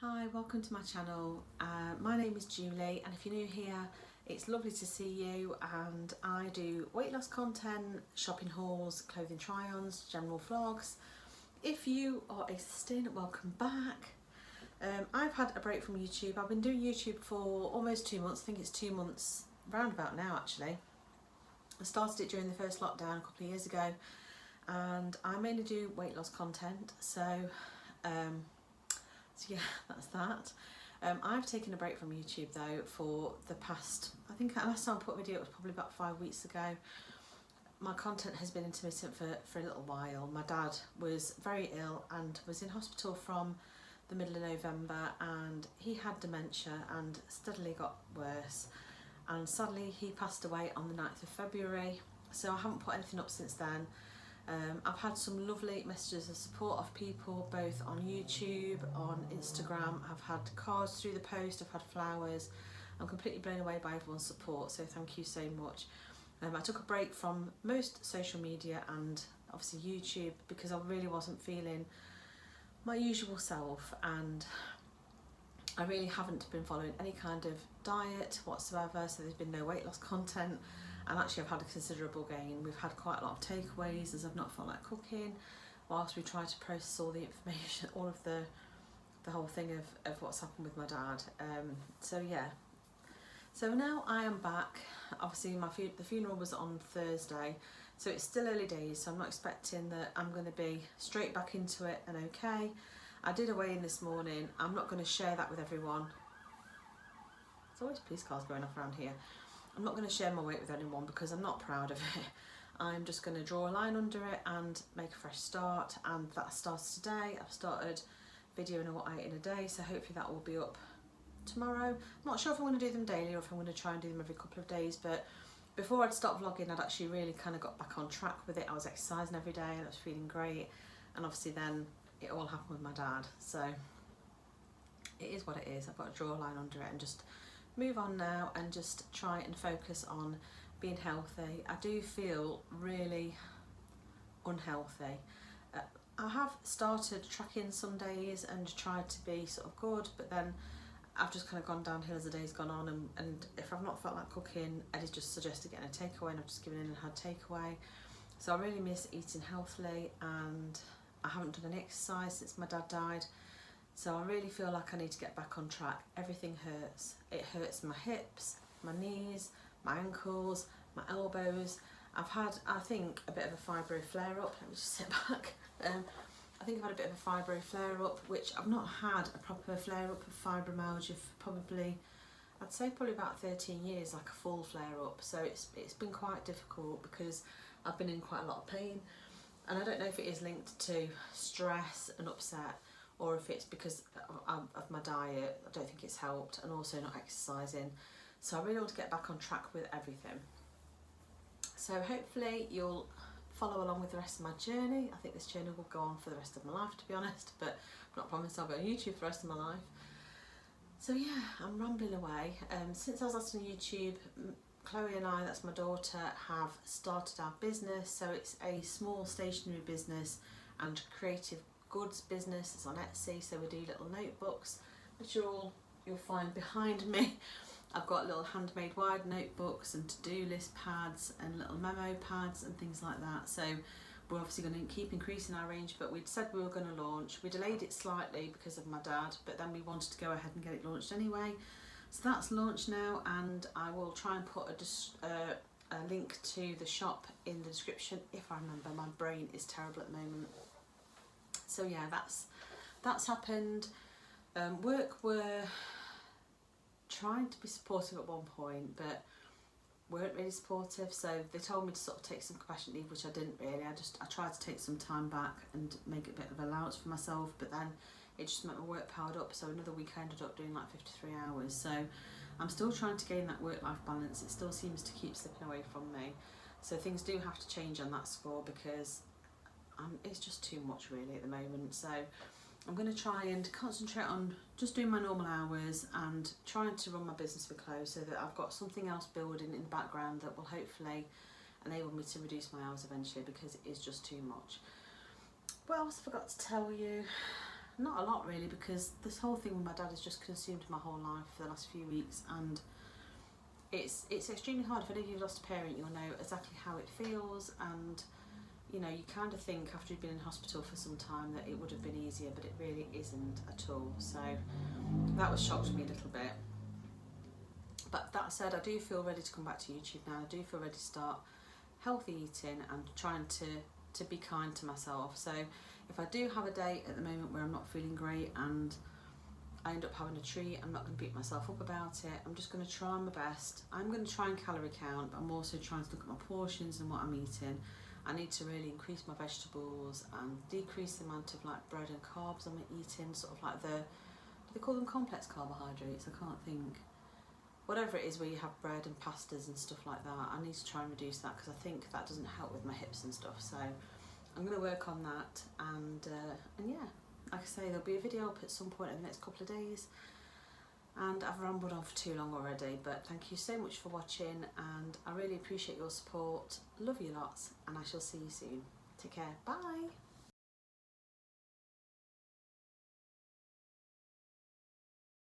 Hi, welcome to my channel. My name is Julie, and if you're new here, it's lovely to see you. And I do weight loss content, shopping hauls, clothing try-ons, general vlogs. If you are existing, welcome back. I've had a break from YouTube. I've been doing YouTube for almost 2 months. I think it's 2 months round about now actually. I started it during the first lockdown a couple of years ago, and I mainly do weight loss content. So yeah, that's that. I've taken a break from YouTube though for the past, I think the last time I put a video it was probably about 5 weeks ago. My content has been intermittent for a little while. My dad was very ill and was in hospital from the middle of November, and he had dementia and steadily got worse, and sadly he passed away on the 9th of February. So I haven't put anything up since then. I've had some lovely messages of support of people both on YouTube, on Instagram. I've had cards through the post, I've had flowers. I'm completely blown away by everyone's support, so thank you so much. I took a break from most social media and obviously YouTube because I really wasn't feeling my usual self, and I really haven't been following any kind of diet whatsoever, so there's been no weight loss content. And actually I've had a considerable gain. We've had quite a lot of takeaways as I've not felt like cooking, whilst we try to process all the information, all of the whole thing of what's happened with my dad. So yeah, so now I am back. Obviously the funeral was on Thursday, so it's still early days, so I'm not expecting that I'm going to be straight back into it and okay. I did a weigh-in this morning. I'm not going to share that with everyone. There's always police cars going off around here. I'm not going to share my weight with anyone because I'm not proud of it. I'm just going to draw a line under it and make a fresh start, and that starts today. I've started videoing what I eat in a day, so hopefully that will be up tomorrow. I'm not sure if I'm going to do them daily or if I'm going to try and do them every couple of days, but before I'd stopped vlogging I'd actually really kind of got back on track with it. I was exercising every day and I was feeling great, and obviously then it all happened with my dad, so it is what it is. I've got to draw a line under it and just move on now and just try and focus on being healthy. I do feel really unhealthy. I have started tracking some days and tried to be sort of good, but then I've just kind of gone downhill as the day's gone on, and if I've not felt like cooking, Eddie's just suggested getting a takeaway and I've just given in and had takeaway. So I really miss eating healthily, and I haven't done any exercise since my dad died. So I really feel like I need to get back on track. Everything hurts. It hurts my hips, my knees, my ankles, my elbows. I've had, I think, a bit of a fibro flare-up. Let me just sit back. I think I've had a bit of a fibro flare-up, which I've not had a proper flare-up of fibromyalgia for probably, I'd say probably about 13 years, like a full flare-up. So it's been quite difficult because I've been in quite a lot of pain. And I don't know if it is linked to stress and upset, or if it's because of my diet. I don't think it's helped, and also not exercising. So I really want to get back on track with everything. So hopefully you'll follow along with the rest of my journey. I think this journey will go on for the rest of my life, to be honest, but I'm not promised I'll be on YouTube for the rest of my life. So yeah, I'm rambling away. Since I was last on YouTube, Chloe and I, that's my daughter, have started our business. So it's a small stationery business and creative goods business. It's on Etsy, so we do little notebooks, which are all you'll find behind me. I've got little handmade wide notebooks and to-do list pads and little memo pads and things like that. So we're obviously going to keep increasing our range, but we'd said we were going to launch. We delayed it slightly because of my dad, but then we wanted to go ahead and get it launched anyway. So that's launched now, and I will try and put a link to the shop in the description if I remember. My brain is terrible at the moment. So yeah, that's happened. Work were trying to be supportive at one point, but weren't really supportive. So they told me to sort of take some compassionate leave, which I didn't really. I tried to take some time back and make a bit of allowance for myself, but then it just meant my work piled up. So another week I ended up doing like 53 hours. So I'm still trying to gain that work-life balance. It still seems to keep slipping away from me. So things do have to change on that score because it's just too much really at the moment. So I'm going to try and concentrate on just doing my normal hours and trying to run my business with Chloe, so that I've got something else building in the background that will hopefully enable me to reduce my hours eventually, because it is just too much. What else I forgot to tell you? not a lot really, because this whole thing with my dad has just consumed my whole life for the last few weeks, and it's extremely hard. If any of you've lost a parent, you'll know exactly how it feels, and you know, you kind of think after you've been in hospital for some time that it would have been easier, but it really isn't at all. So that was shocked me a little bit. But that said, I do feel ready to come back to YouTube now. I do feel ready to start healthy eating and trying to be kind to myself. So if I do have a day at the moment where I'm not feeling great and I end up having a treat, I'm not going to beat myself up about it. I'm just going to try my best. I'm going to try and calorie count, but I'm also trying to look at my portions and what I'm eating. I need to really increase my vegetables and decrease the amount of like bread and carbs I'm eating, sort of like do they call them complex carbohydrates? I can't think. Whatever it is where you have bread and pastas and stuff like that, I need to try and reduce that, because I think that doesn't help with my hips and stuff. So I'm going to work on that, and yeah, like I say, there'll be a video up at some point in the next couple of days. And I've rambled on for too long already, but thank you so much for watching, and I really appreciate your support. Love you lots, and I shall see you soon. Take care. Bye.